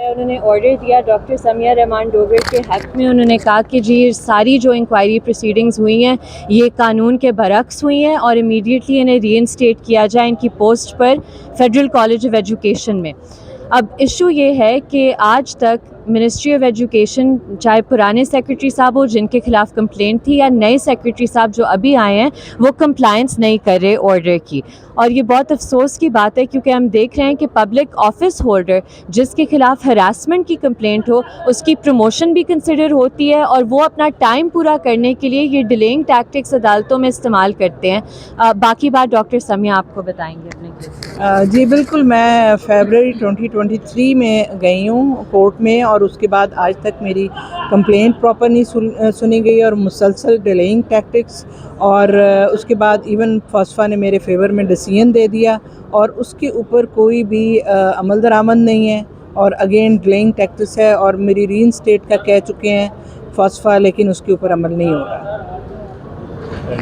انہوں نے آرڈر دیا ڈاکٹر سمیہ رحمان ڈوگر کے حق میں. انہوں نے کہا کہ جی یہ ساری جو انکوائری پروسیڈنگز ہوئی ہیں یہ قانون کے برعکس ہوئی ہیں اور امیڈیٹلی انہیں ری انسٹیٹ کیا جائے ان کی post per federal college of education میں. اب ایشو یہ ہے کہ آج تک منسٹری آف ایجوکیشن چاہے پرانے سیکرٹری صاحب ہو جن کے خلاف کمپلینٹ تھی یا نئے سیکرٹری صاحب جو ابھی آئے ہیں وہ کمپلائنس نہیں کر رہے آرڈر کی. اور یہ بہت افسوس کی بات ہے کیونکہ ہم دیکھ رہے ہیں کہ پبلک آفس ہولڈر جس کے خلاف ہراسمنٹ کی کمپلینٹ ہو اس کی پروموشن بھی کنسیڈر ہوتی ہے اور وہ اپنا ٹائم پورا کرنے کے لیے یہ ڈیلیئنگ ٹیکٹکس عدالتوں میں استعمال کرتے ہیں. باقی بات ڈاکٹر سمیہ آپ کو بتائیں گے اپنے کیس. جی بالکل، میں فیبرری 2023 میں گئی ہوں کورٹ میں اور اس کے بعد آج تک میری کمپلینٹ پراپر نہیں سنی گئی اور مسلسل ڈیلیئنگ ٹیکٹکس اور اس کے بعد ایون فاسفا نے میرے فیور میں ڈیسیژن دے دیا اور اس کے اوپر کوئی بھی عمل درآمد نہیں ہے اور اگین ڈیلیئنگ ٹیکٹکس ہے اور میری ری انسٹیٹ کا کہہ چکے ہیں فاسفا لیکن اس کے اوپر عمل نہیں ہو رہا.